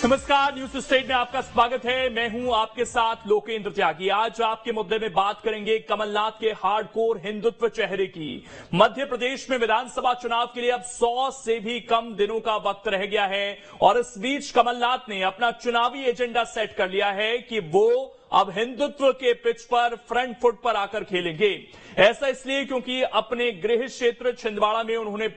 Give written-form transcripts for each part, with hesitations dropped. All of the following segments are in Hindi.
नमस्कार, न्यूज स्टेट में आपका स्वागत है। मैं हूं आपके साथ लोकेंद्र त्यागी। आज आपके मुद्दे में बात करेंगे कमलनाथ के हार्डकोर हिंदुत्व चेहरे की। मध्य प्रदेश में विधानसभा चुनाव के लिए अब 100 से भी कम दिनों का वक्त रह गया है और इस बीच कमलनाथ ने अपना चुनावी एजेंडा सेट कर लिया है कि वो अब हिंदुत्व के पिच पर फ्रंट फुट पर आकर खेलेंगे। ऐसा इसलिए क्योंकि अपने गृह क्षेत्र छिंदवाड़ा में उन्होंने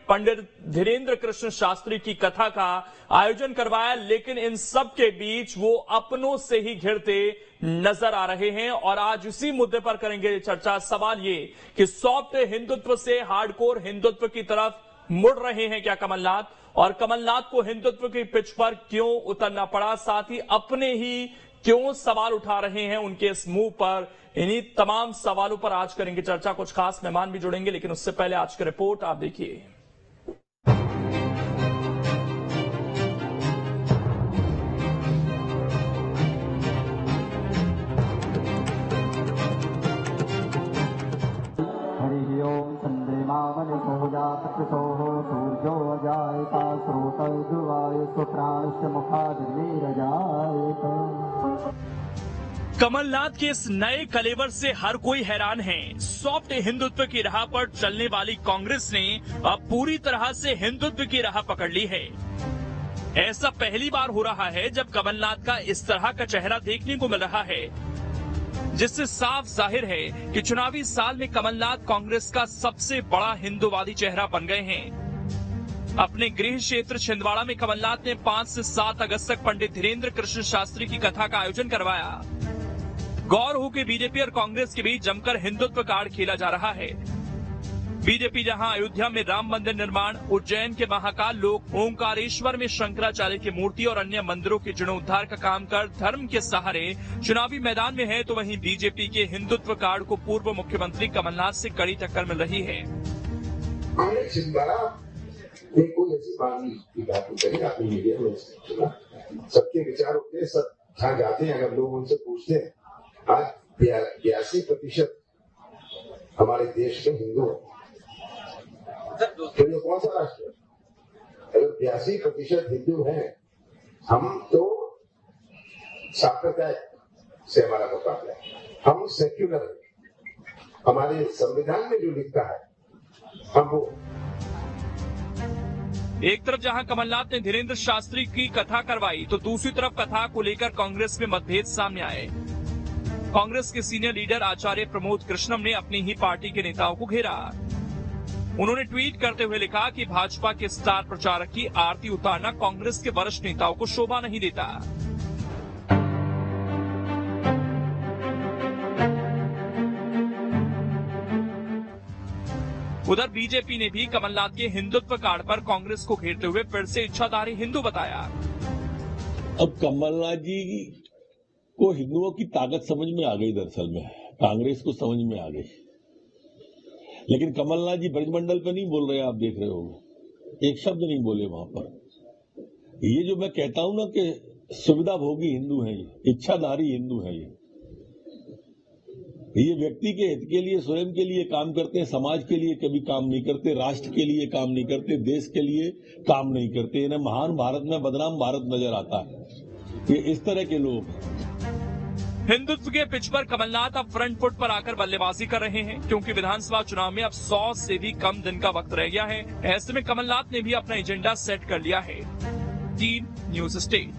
पंडित धीरेन्द्र कृष्ण शास्त्री की कथा का आयोजन करवाया, लेकिन इन सब के बीच वो अपनों से ही घिरते नजर आ रहे हैं और आज इसी मुद्दे पर करेंगे चर्चा। सवाल ये कि सॉफ्ट हिंदुत्व से हार्डकोर हिंदुत्व की तरफ मुड़ रहे हैं क्या कमलनाथ, और कमलनाथ को हिंदुत्व की पिच पर क्यों उतरना पड़ा, साथ ही अपने ही क्यों सवाल उठा रहे हैं उनके इस मूव पर। इन्हीं तमाम सवालों पर आज करेंगे चर्चा। कुछ खास मेहमान भी जुड़ेंगे, लेकिन उससे पहले आज की रिपोर्ट आप देखिए। हरि ओम संदे मामन सोजा तत्सोहो सूर्यो अजायता स्रोत दुवाय सुप्राणस्य मुखादिर्निरजायत। कमलनाथ के इस नए कलेवर से हर कोई हैरान है। सॉफ्ट हिंदुत्व की राह पर चलने वाली कांग्रेस ने अब पूरी तरह से हिंदुत्व की राह पकड़ ली है। ऐसा पहली बार हो रहा है जब कमलनाथ का इस तरह का चेहरा देखने को मिल रहा है, जिससे साफ जाहिर है कि चुनावी साल में कमलनाथ कांग्रेस का सबसे बड़ा हिंदूवादी चेहरा बन गए हैं। अपने गृह क्षेत्र छिंदवाड़ा में कमलनाथ ने 5 से 7 अगस्त तक पंडित धीरेन्द्र कृष्ण शास्त्री की कथा का आयोजन करवाया। गौर हो कि बीजेपी और कांग्रेस के बीच जमकर हिंदुत्व कार्ड खेला जा रहा है। बीजेपी जहां अयोध्या में राम मंदिर निर्माण, उज्जैन के महाकाल लोक, ओंकारेश्वर में शंकराचार्य की मूर्ति और अन्य मंदिरों के जीर्णोद्धार का काम कर धर्म के सहारे चुनावी मैदान में है, तो वहीं बीजेपी के हिंदुत्व कार्ड को पूर्व मुख्यमंत्री कमलनाथ से कड़ी टक्कर मिल रही है। कोई ऐसी बात नहीं आपने मीडिया में सबके विचार होते हैं, सब जहाँ जाते हैं अगर लोग उनसे पूछते हैं, आज 82% हमारे देश में हिंदू है। तो ये कौन सा राष्ट्र है? अगर 82% हिंदू हैं, हम तो सांप्रदायिक से हमारा मुकाबला है, हम सेक्युलर है। हमारे संविधान में जो लिखता है हम वो। एक तरफ जहां कमलनाथ ने धीरेन्द्र शास्त्री की कथा करवाई, तो दूसरी तरफ कथा को लेकर कांग्रेस में मतभेद सामने आए। कांग्रेस के सीनियर लीडर आचार्य प्रमोद कृष्णम ने अपनी ही पार्टी के नेताओं को घेरा। उन्होंने ट्वीट करते हुए लिखा कि भाजपा के स्टार प्रचारक की आरती उतारना कांग्रेस के वरिष्ठ नेताओं को शोभा नहीं देता। उधर बीजेपी ने भी कमलनाथ के हिंदुत्व कार्ड पर कांग्रेस को घेरते हुए फिर से इच्छाधारी हिंदू बताया। अब कमलनाथ जी को हिंदुओं की ताकत समझ में आ गई, दरअसल में कांग्रेस को समझ में आ गई, लेकिन कमलनाथ जी ब्रजमंडल पे नहीं बोल रहे, आप देख रहे हो, एक शब्द नहीं बोले वहां पर। ये जो मैं कहता हूं ना कि सुविधा भोगी हिंदू हैं, इच्छाधारी हिंदू हैं, ये व्यक्ति के हित के लिए, स्वयं के लिए काम करते हैं, समाज के लिए कभी काम नहीं करते, राष्ट्र के लिए काम नहीं करते, देश के लिए काम नहीं करते। इन्हें महान भारत में बदनाम भारत नजर आता है। ये इस तरह के लोग हैं। हिंदुत्व के पिच पर कमलनाथ अब फ्रंट फुट पर आकर बल्लेबाजी कर रहे हैं, क्योंकि विधानसभा चुनाव में अब 100 से भी कम दिन का वक्त रह गया है। ऐसे में कमलनाथ ने भी अपना एजेंडा सेट कर लिया है। 3 न्यूज स्टेट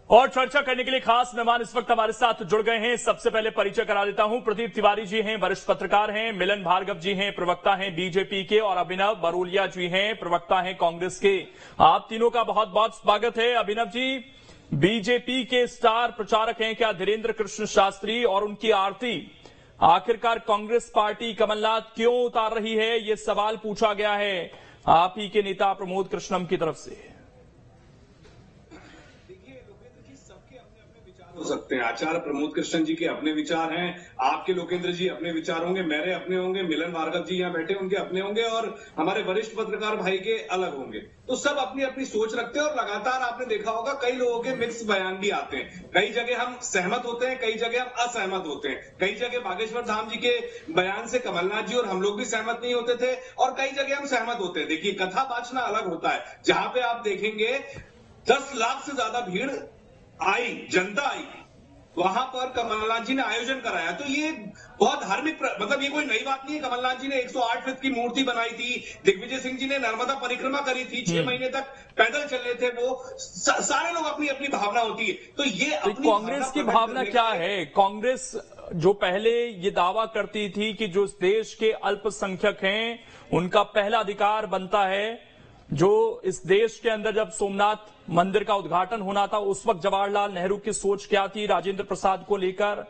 और चर्चा करने के लिए खास मेहमान इस वक्त हमारे साथ जुड़ गए हैं। सबसे पहले परिचय करा देता हूं। प्रदीप तिवारी जी हैं, वरिष्ठ पत्रकार हैं। मिलन भार्गव जी हैं, प्रवक्ता हैं बीजेपी के। और अभिनव बरोलिया जी हैं, प्रवक्ता हैं कांग्रेस के। आप तीनों का बहुत बहुत स्वागत है। अभिनव जी, बीजेपी के स्टार प्रचारक हैं क्या धीरेन्द्र कृष्ण शास्त्री, और उनकी आरती आखिरकार कांग्रेस पार्टी कमलनाथ क्यों उतार रही है, ये सवाल पूछा गया है आप ही के नेता प्रमोद कृष्णम की तरफ से। हो सकते हैं। आचार्य प्रमोद कृष्ण जी के अपने विचार हैं, आपके लोकेंद्र जी अपने विचार होंगे, मेरे अपने होंगे, मिलन भार्गव जी यहाँ बैठे उनके अपने होंगे और हमारे वरिष्ठ पत्रकार भाई के अलग होंगे। तो सब अपनी अपनी सोच रखते हैं और लगातार आपने देखा होगा कई लोगों के मिक्स बयान भी आते हैं। कई जगह हम सहमत होते हैं, कई जगह हम असहमत होते हैं। कई जगह बागेश्वर धाम जी के बयान से कमलनाथ जी और हम लोग भी सहमत नहीं होते थे और कई जगह हम सहमत होते हैं। देखिए, कथा वाचना अलग होता है। जहां पे आप देखेंगे 10 लाख से ज्यादा भीड़ आई, जनता आई, वहां पर कमलनाथ जी ने आयोजन कराया। तो ये बहुत धार्मिक मतलब ये कोई नई बात नहीं है। कमलनाथ जी ने 108 फीट की मूर्ति बनाई थी, दिग्विजय सिंह जी ने नर्मदा परिक्रमा करी थी, 6 महीने तक पैदल चले थे वो। सारे लोग अपनी अपनी भावना होती है। तो ये अपनी कांग्रेस की भावना क्या है? कांग्रेस जो पहले ये दावा करती थी कि जो इस देश के अल्पसंख्यक हैं उनका पहला अधिकार बनता है, जो इस देश के अंदर जब सोमनाथ मंदिर का उद्घाटन होना था उस वक्त जवाहरलाल नेहरू की सोच क्या थी राजेंद्र प्रसाद को लेकर,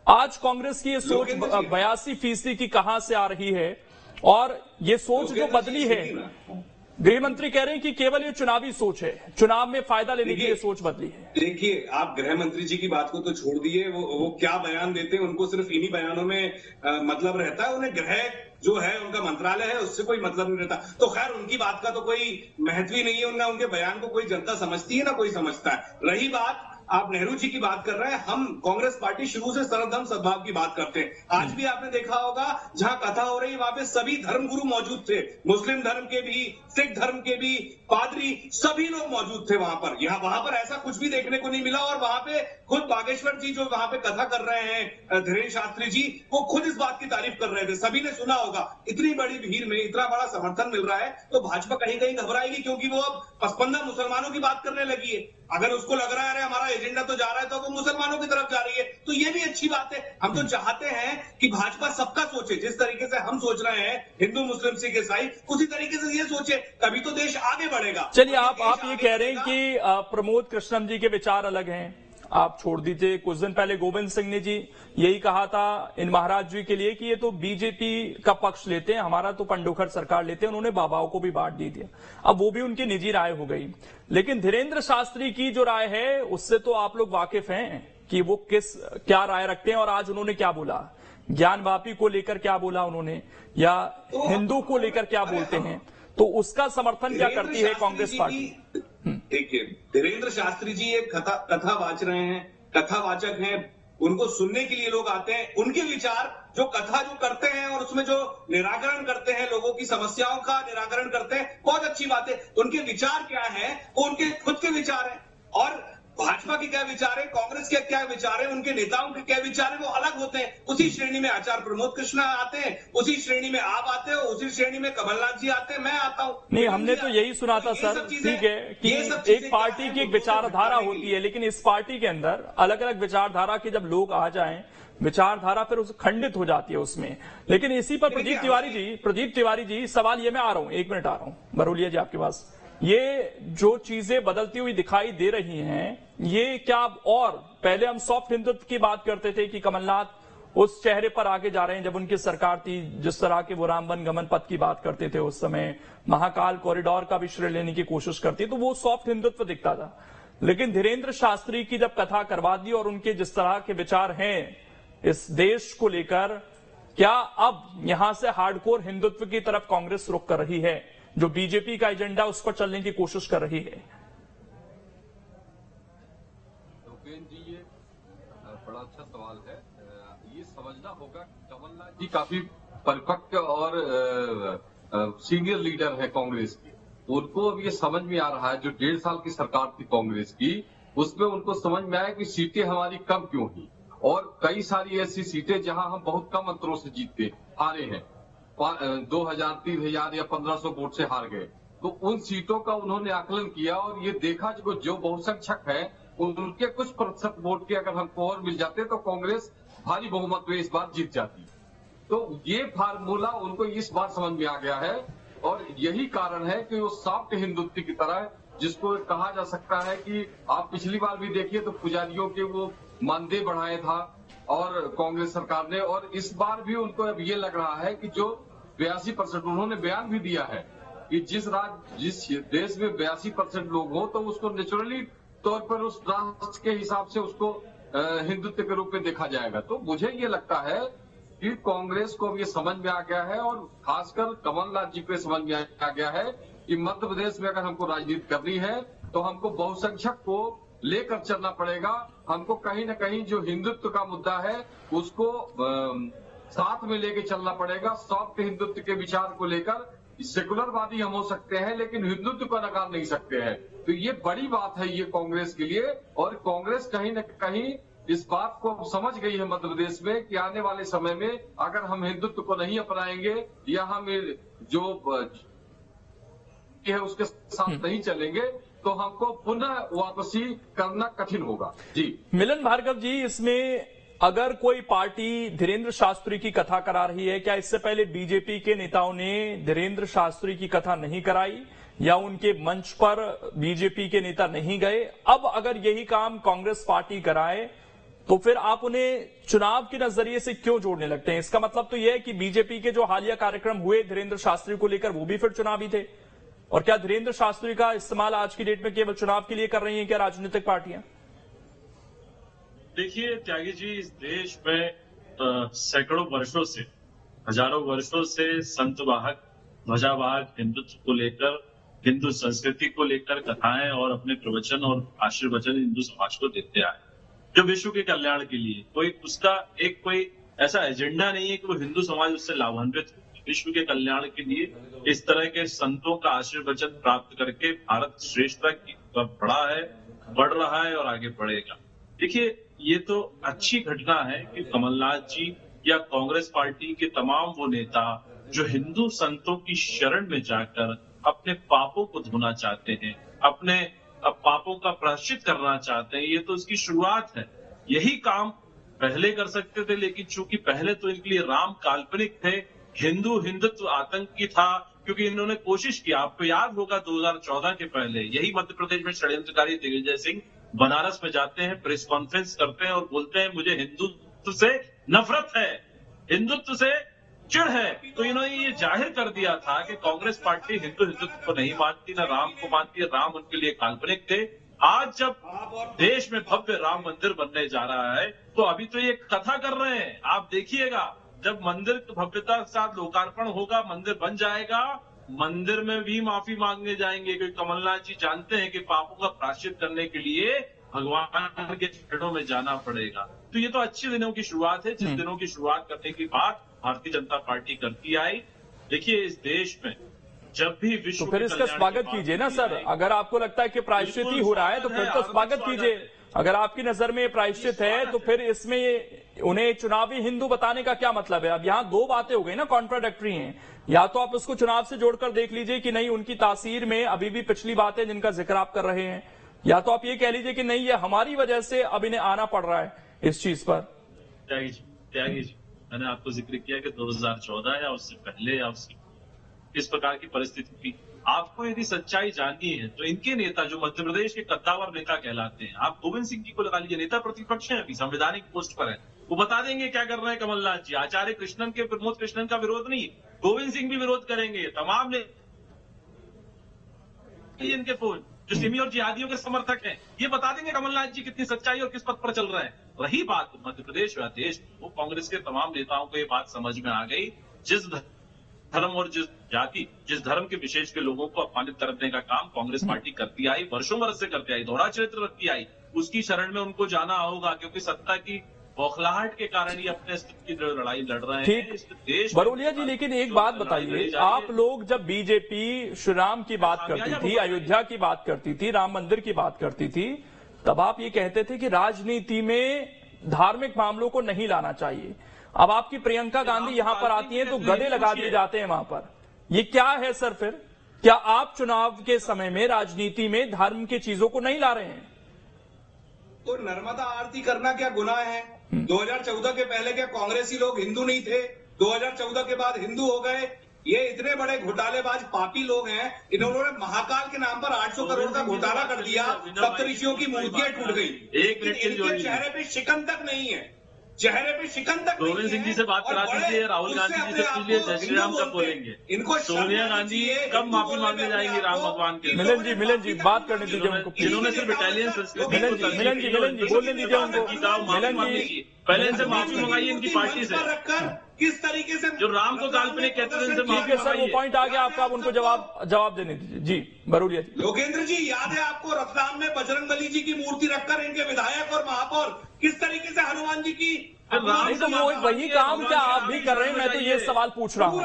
आज कांग्रेस की ये सोच 82% की कहां से आ रही है? और ये सोच जो बदली है, गृह मंत्री कह रहे हैं कि केवल ये चुनावी सोच है, चुनाव में फायदा लेने की ये सोच बदली है। देखिए, आप गृह मंत्री जी की बात को तो छोड़ दिए, वो क्या बयान देते हैं उनको सिर्फ इन्हीं बयानों में मतलब रहता है। उन्हें गृह जो है उनका मंत्रालय है उससे कोई मतलब नहीं रहता। तो खैर उनकी बात का तो कोई महत्व ही नहीं है, उनके बयान को कोई जनता समझती है ना कोई समझता है। रही बात आप नेहरू जी की बात कर रहे हैं, हम कांग्रेस पार्टी शुरू से सर्वधर्म सद्भाव की बात करते हैं। आज भी आपने देखा होगा जहां कथा हो रही है वहां पे सभी धर्मगुरु मौजूद थे, मुस्लिम धर्म के भी, सिख धर्म के भी, पादरी, सभी लोग मौजूद थे वहां पर। वहां पर ऐसा कुछ भी देखने को नहीं मिला। और वहां पे खुद बागेश्वर जी जो वहां पे कथा कर रहे हैं, धीरेन्द्र शास्त्री जी, वो खुद इस बात की तारीफ कर रहे थे। सभी ने सुना होगा। इतनी बड़ी भीड़ में इतना बड़ा समर्थन मिल रहा है तो भाजपा कहीं कहीं घबराएगी, क्योंकि वो अब पसपंदा मुसलमानों की बात करने लगी है। अगर उसको लग रहा है अरे हमारा एजेंडा तो जा रहा है तो वो मुसलमानों की तरफ जा रही है, तो ये भी अच्छी बात है। हम तो चाहते हैं कि भाजपा सबका सोचे, जिस तरीके से हम सोच रहे हैं हिंदू मुस्लिम सिख ईसाई, उसी तरीके से ये सोचे, तभी तो देश आगे बढ़ेगा। चलिए, आप ये कह रहे हैं कि प्रमोद कृष्णम जी के विचार अलग हैं, आप छोड़ दीजिए। कुछ दिन पहले गोविंद सिंह ने जी यही कहा था इन महाराज जी के लिए कि ये तो बीजेपी का पक्ष लेते हैं, हमारा तो पंडोखर सरकार लेते हैं। उन्होंने बाबाओं को भी बांट दी दिया। अब वो भी उनकी निजी राय हो गई। लेकिन धीरेन्द्र शास्त्री की जो राय है उससे तो आप लोग वाकिफ हैं कि वो क्या राय रखते हैं। और आज उन्होंने क्या बोला, ज्ञानवापी को लेकर क्या बोला उन्होंने, या हिंदू को लेकर क्या बोलते हैं, तो उसका समर्थन क्या करती है कांग्रेस पार्टी? देखिए, धीरेन्द्र शास्त्री जी एक कथा वाच रहे हैं, कथावाचक हैं, उनको सुनने के लिए लोग आते हैं। उनके विचार जो कथा जो करते हैं और उसमें जो निराकरण करते हैं, लोगों की समस्याओं का निराकरण करते हैं, बहुत अच्छी बात है। उनके विचार क्या है वो उनके खुद के विचार है। और भाजपा के क्या विचार है, कांग्रेस के क्या विचार है, उनके नेताओं के क्या विचार है, वो अलग होते हैं। उसी श्रेणी में आचार्य प्रमोद कृष्ण आते हैं, उसी श्रेणी में आप आते हो, उसी श्रेणी में कमलनाथ जी आते हैं, मैं आता हूं। नहीं, हमने तो यही सुना था सर, ठीक है, कि एक पार्टी की एक विचारधारा होती है, लेकिन इस पार्टी के अंदर अलग अलग विचारधारा के जब लोग आ जाएं, विचारधारा फिर उस खंडित हो जाती है उसमें। लेकिन इसी पर प्रदीप तिवारी जी सवाल ये, मैं आ रहा हूं, 1 मिनट आ रहा हूं, बरोलिया जी आपके पास। ये जो चीजें बदलती हुई दिखाई दे रही हैं, ये क्या, और पहले हम सॉफ्ट हिंदुत्व की बात करते थे कि कमलनाथ उस चेहरे पर आगे जा रहे हैं जब उनकी सरकार थी, जिस तरह के वो राम वन गमन पथ की बात करते थे उस समय, महाकाल कॉरिडोर का भी श्रेय लेने की कोशिश करती, तो वो सॉफ्ट हिंदुत्व दिखता था। लेकिन धीरेन्द्र शास्त्री की जब कथा करवा दी और उनके जिस तरह के विचार हैं इस देश को लेकर, क्या अब यहां से हार्डकोर हिंदुत्व की तरफ कांग्रेस रुख कर रही है, जो बीजेपी का एजेंडा उस पर चलने की कोशिश कर रही है? जी, ये बड़ा अच्छा सवाल है। ये समझना होगा कमलनाथ जी काफी परिपक्व और सीनियर लीडर है कांग्रेस के। उनको अब ये समझ में आ रहा है, जो 1.5 साल की सरकार थी कांग्रेस की, उसमें उनको समझ में आया कि सीटें हमारी कम क्यों हुई, और कई सारी ऐसी सीटें जहां हम बहुत कम अंतरों से जीतते हारे हैं, 2000, 3000 या 1500 वोट से हार गए। तो उन सीटों का उन्होंने आकलन किया और ये देखा जो बहुसंख्यक है उनके कुछ प्रतिशत वोट के अगर हमको और मिल जाते तो कांग्रेस भारी बहुमत में इस बार जीत जाती। तो ये फार्मूला उनको इस बार समझ में आ गया है, और यही कारण है कि वो सॉफ्ट हिंदुत्व की तरह, जिसको कहा जा सकता है कि आप पिछली बार भी देखिए तो पुजारियों के वो मानदेय बढ़ाए था और कांग्रेस सरकार ने, और इस बार भी उनको अब ये लग रहा है कि जो 82%, उन्होंने बयान भी दिया है कि जिस देश में 82% लोग हो तो उसको नेचुरली तौर पर उस राष्ट्र के हिसाब से उसको हिंदुत्व के रूप में देखा जाएगा। तो मुझे ये लगता है कि कांग्रेस को अब ये समझ में आ गया है, और खासकर कमलनाथ जी को समझ में आ गया है कि मध्य प्रदेश में अगर हमको राजनीति करनी है तो हमको बहुसंख्यक को लेकर चलना पड़ेगा। हमको कहीं न कहीं जो हिंदुत्व का मुद्दा है उसको साथ में लेके चलना पड़ेगा। सॉफ्ट हिंदुत्व के विचार को लेकर सेकुलरवादी हम हो सकते हैं, लेकिन हिंदुत्व को नकार नहीं सकते हैं। तो ये बड़ी बात है ये कांग्रेस के लिए, और कांग्रेस कहीं न कहीं इस बात को समझ गई है मध्य प्रदेश में कि आने वाले समय में अगर हम हिंदुत्व को नहीं अपनाएंगे या हम जो है उसके साथ नहीं चलेंगे तो हमको पुनः वापसी करना कठिन होगा। जी मिलन भार्गव जी, इसमें अगर कोई पार्टी धीरेन्द्र शास्त्री की कथा करा रही है, क्या इससे पहले बीजेपी के नेताओं ने धीरेन्द्र शास्त्री की कथा नहीं कराई या उनके मंच पर बीजेपी के नेता नहीं गए? अब अगर यही काम कांग्रेस पार्टी कराए तो फिर आप उन्हें चुनाव के नजरिए से क्यों जोड़ने लगते हैं? इसका मतलब तो यह है कि बीजेपी के जो हालिया कार्यक्रम हुए धीरेन्द्र शास्त्री को लेकर वो भी फिर चुनावी थे, और क्या धीरेन्द्र शास्त्री का इस्तेमाल आज की डेट में केवल चुनाव के लिए कर रही हैं क्या राजनीतिक पार्टियां? देखिए त्यागी जी, इस देश में सैकड़ों वर्षों से, हजारों वर्षों से संतवाहक, ध्वजावाहक हिंदुत्व को लेकर, हिंदू संस्कृति को लेकर कथाएं और अपने प्रवचन और आशीर्वचन हिंदू समाज को देते आए, जो विश्व के कल्याण के लिए। कोई ऐसा एजेंडा नहीं है कि वो हिंदू समाज उससे लाभान्वित हो। विश्व के कल्याण के लिए इस तरह के संतों का आशीर्वचन प्राप्त करके भारत श्रेष्ठता की बढ़ा है, बढ़ रहा है और आगे बढ़ेगा। देखिए, ये तो अच्छी घटना है कि कमलनाथ जी या कांग्रेस पार्टी के तमाम वो नेता जो हिंदू संतों की शरण में जाकर अपने पापों को धोना चाहते हैं, अपने पापों का प्रायश्चित करना चाहते हैं, ये तो इसकी शुरुआत है। यही काम पहले कर सकते थे, लेकिन चूंकि पहले तो इनके लिए राम काल्पनिक थे, हिंदुत्व आतंकी था, क्योंकि इन्होंने कोशिश की। आपको याद होगा 2014 के पहले यही मध्य प्रदेश में षड्यंत्रकारी दिग्विजय सिंह बनारस में जाते हैं, प्रेस कॉन्फ्रेंस करते हैं और बोलते हैं मुझे हिंदुत्व से नफरत है, हिंदुत्व से चिढ़ है। तो इन्होंने ये जाहिर कर दिया था कि कांग्रेस पार्टी हिंदुत्व को नहीं मानती, ना राम को मानती है, राम उनके लिए काल्पनिक थे। आज जब देश में भव्य राम मंदिर बनने जा रहा है तो अभी तो ये कथा कर रहे हैं। आप देखिएगा, जब मंदिर भव्यता के साथ लोकार्पण होगा, मंदिर बन जाएगा, मंदिर में भी माफी मांगने जाएंगे, क्योंकि कमलनाथ जी जानते हैं कि पापों का प्रायश्चित करने के लिए भगवान के चरणों में जाना पड़ेगा। तो ये तो अच्छे दिनों की शुरुआत है, जिस दिनों की शुरुआत करने की बात भारतीय जनता पार्टी करती आई। देखिए, इस देश में जब भी विश्व तो फिर इसका स्वागत कीजिए ना सर। अगर आपको लगता है कि प्रायश्चित ही हो रहा है तो फिर तो स्वागत कीजिए। अगर आपकी नजर में प्रायश्चित है तो फिर इसमें उन्हें चुनावी हिंदू बताने का क्या मतलब है? अब यहाँ दो बातें हो गई ना, कॉन्ट्राडिक्टरी हैं। या तो आप उसको चुनाव से जोड़कर देख लीजिए कि नहीं, उनकी तासीर में अभी भी पिछली बातें जिनका जिक्र आप कर रहे हैं, या तो आप ये कह लीजिए कि नहीं, ये हमारी वजह से अब इन्हें आना पड़ रहा है इस चीज पर। त्यागी जी, मैंने आपको जिक्र किया कि 2014 या उससे पहले या उससे किस प्रकार की परिस्थिति थी। आपको यदि सच्चाई जाननी है तो इनके नेता जो मध्य प्रदेश के कद्दावर नेता कहलाते हैं, आप गोविंद सिंह जी को लगा लीजिए, नेता प्रतिपक्ष हैं, अभी संवैधानिक पोस्ट पर है, वो बता देंगे क्या कर रहे हैं कमलनाथ जी। आचार्य कृष्णन के, प्रमोद कृष्णन का विरोध नहीं, गोविंद सिंह भी विरोध करेंगे। तमाम ने इनके फोन जो सिमी और जिहादियों के समर्थक हैं, ये बता देंगे कमलनाथ जी कितनी सच्चाई और किस पथ पर चल रहे हैं। रही बात मध्य प्रदेश या देश, वो कांग्रेस के तमाम नेताओं को ये बात समझ में आ गई, जिस धर्म और जिस जाति, जिस धर्म के विशेष के लोगों को अपमानित करने का काम कांग्रेस पार्टी करती आई, वर्षों वर्ष से करती आई, दोहरा चरित्र रखती आई, उसकी शरण में उनको जाना होगा, क्योंकि सत्ता की बौखलाहट के कारण ही अपने अस्तित्व की लड़ाई लड़ रहे हैं इस देश। बरोलिया जी, लेकिन एक बात बताइए, आप लोग जब बीजेपी श्री राम की बात करती थी, अयोध्या की बात करती थी, राम मंदिर की बात करती थी, तब आप ये कहते थे कि राजनीति में धार्मिक मामलों को नहीं लाना चाहिए। अब आपकी प्रियंका गांधी यहां पर आती हैं तो गधे लगा दिए जाते हैं वहां पर। ये क्या है सर? फिर क्या आप चुनाव के समय में राजनीति में धर्म की चीजों को नहीं ला रहे हैं? तो नर्मदा आरती करना क्या गुनाह है? 2014 के पहले क्या कांग्रेसी लोग हिंदू नहीं थे? 2014 के बाद हिंदू हो गए? ये इतने बड़े घोटालेबाज पापी लोग हैं, इन्होंने महाकाल के नाम पर 800 करोड़ का घोटाला कर दिया, सप्तऋषियों की मूर्तियां टूट गई, लेकिन इनके चेहरे पे शिकन तक नहीं है। चेहरे पे शिकन तक गोविंद सिंह जी से बात करा दीजिए, राहुल गांधी जी से पूछिए जय श्री राम कब बोलेंगे, इनको सोनिया गांधी कब माफी मांगने जाएंगी राम भगवान के। मिलन जी बात करने दीजिए उनको, जिन्होंने सिर्फ इटालियन संस्कृति मिलन जी बोलने दीजिए उनको, मिलन जी पहले इनसे माफी मंगाइए इनकी पार्टी से, किस तरीके से जो राम को काल्पनिक कहते थे इनसे ठीक है सर, वो पॉइंट आ गया आपका, आप उनको जवाब देने दीजिए। जी बरूलिया जी। लोकेंद्र जी, याद है आपको रतलाम में बजरंगबली जी की मूर्ति रखकर इनके विधायक और महापौर किस तरीके से हनुमान जी की नहीं तो वो वही काम क्या आप भी कर रहे हैं, मैं तो ये सवाल पूछ रहा हूँ,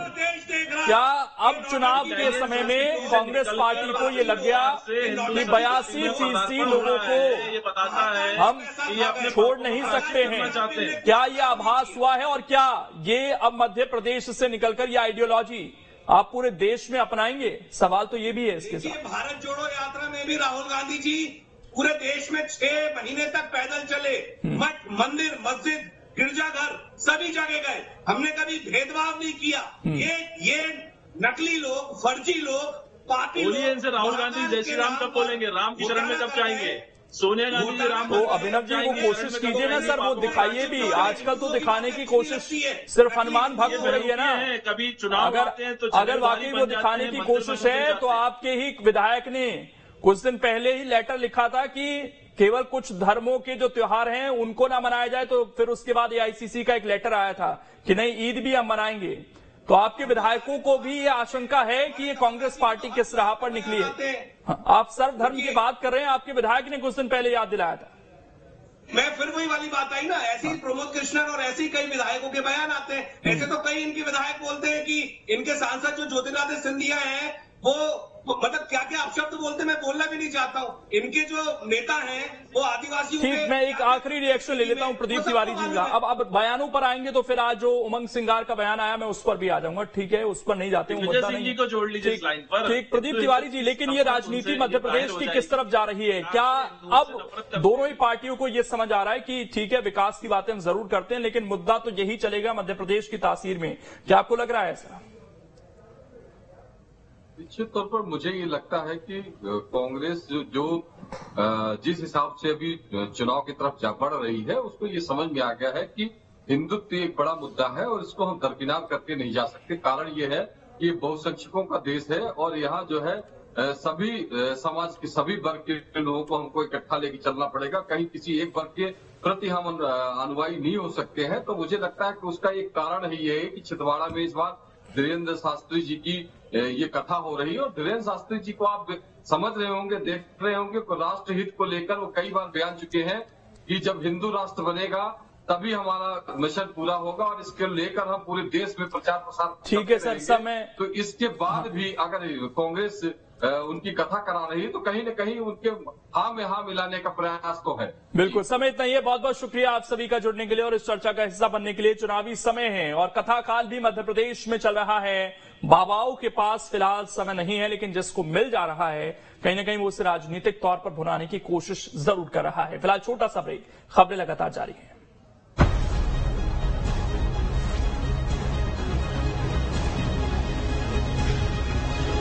क्या अब चुनाव के समय में कांग्रेस पार्टी को ये लग गया कि 82% लोगों को हम छोड़ नहीं सकते हैं, क्या ये आभास हुआ है और क्या ये अब मध्य प्रदेश से निकलकर ये आइडियोलॉजी आप पूरे देश में अपनाएंगे? सवाल तो ये भी है इसके साथ। भारत जोड़ो यात्रा में भी राहुल गांधी जी पूरे देश में 6 महीने तक पैदल चले, मठ मंदिर मस्जिद गिरजाघर सभी जगह गए, हमने कभी भेदभाव नहीं किया। ये नकली लोग, फर्जी लोग, पापी लोग। इनसे राहुल गांधी जय श्री राम कब बोलेंगे, राम की शरण में कब जाएंगे? सोनिया गांधी जी राम तो अभिनव जी वो कोशिश कीजिए ना सर, वो दिखाइए भी, आजकल तो दिखाने की कोशिश सिर्फ हनुमान भक्त हो रही है ना। कभी चुनाव अगर वाकई वो दिखाने की कोशिश है तो आपके ही विधायक ने कुछ दिन पहले ही लेटर लिखा था कि केवल कुछ धर्मों के जो त्योहार हैं उनको ना मनाया जाए, तो फिर उसके बाद एआईसीसी का एक लेटर आया था कि नहीं ईद भी हम मनाएंगे। तो आपके विधायकों को भी ये आशंका है कि ये कांग्रेस पार्टी किस राह पर निकली है। आप सर्वधर्म की बात कर रहे हैं, आपके विधायक ने कुछ दिन पहले याद दिलाया था। मैं फिर वही वाली बात आई ना, ऐसे ही प्रमोद कृष्णन और ऐसे ही कई विधायकों के बयान आते हैं। ऐसे तो कई इनके विधायक बोलते हैं कि इनके सांसद जो ज्योतिरादित्य सिंधिया हैं वो मतलब क्या क्या अपशब्द बोलते, मैं बोलना भी नहीं चाहता हूँ। इनके जो नेता हैं वो आदिवासियों के। ठीक, मैं एक आखिरी रिएक्शन ले लेता हूँ प्रदीप तिवारी जी का। अब बयानों पर आएंगे तो फिर आज जो उमंग सिंगार का बयान आया मैं उस पर भी आ जाऊंगा, ठीक है, उस पर नहीं जाते हूँ, मुद्दा नहीं को जोड़ लीजिए इस लाइन पर। ठीक प्रदीप तिवारी जी, लेकिन ये राजनीति मध्य प्रदेश की किस तरफ जा रही है? क्या अब दोनों ही पार्टियों को ये समझ आ रहा है कि ठीक है विकास की बातें हम जरूर करते हैं लेकिन मुद्दा तो यही चलेगा मध्य प्रदेश की तासीर में, क्या आपको लग रहा है ऐसा? निश्चित तौर पर मुझे ये लगता है कि कांग्रेस जो जिस हिसाब से अभी चुनाव की तरफ जा बढ़ रही है उसको ये समझ में आ गया है कि हिंदुत्व एक बड़ा मुद्दा है और इसको हम दरकिनार करके नहीं जा सकते। कारण ये है कि बहुसंख्यकों का देश है और यहाँ जो है सभी समाज के सभी वर्ग के लोगों को हमको इकट्ठा लेके चलना पड़ेगा। कहीं किसी एक वर्ग के प्रति हम अनुयायी नहीं हो सकते हैं। तो मुझे लगता है कि उसका एक कारण ही ये है कि छिंदवाड़ा में इस बार धीरेन्द्र शास्त्री जी की ये कथा हो रही है और धीरेन्द्र शास्त्री जी को आप समझ रहे होंगे, देख रहे होंगे, राष्ट्र हित को लेकर वो कई बार बयान चुके हैं कि जब हिंदू राष्ट्र बनेगा तभी हमारा मिशन पूरा होगा और इसके लेकर हम पूरे देश में प्रचार प्रसार। ठीक है सर, समय तो इसके बाद भी अगर कांग्रेस उनकी कथा करा रही है तो कहीं न कहीं उनके हाँ में हाँ मिलाने का प्रयास तो है। बिल्कुल, समय इतना ही है। बहुत बहुत शुक्रिया आप सभी का जुड़ने के लिए और इस चर्चा का हिस्सा बनने के लिए। चुनावी समय है और कथा काल भी मध्य प्रदेश में चल रहा है। बाबाओं के पास फिलहाल समय नहीं है लेकिन जिसको मिल जा रहा है कहीं ना कहीं वो उसे राजनीतिक तौर पर भुनाने की कोशिश जरूर कर रहा है। फिलहाल छोटा सा ब्रेक, खबरें लगातार जारी है।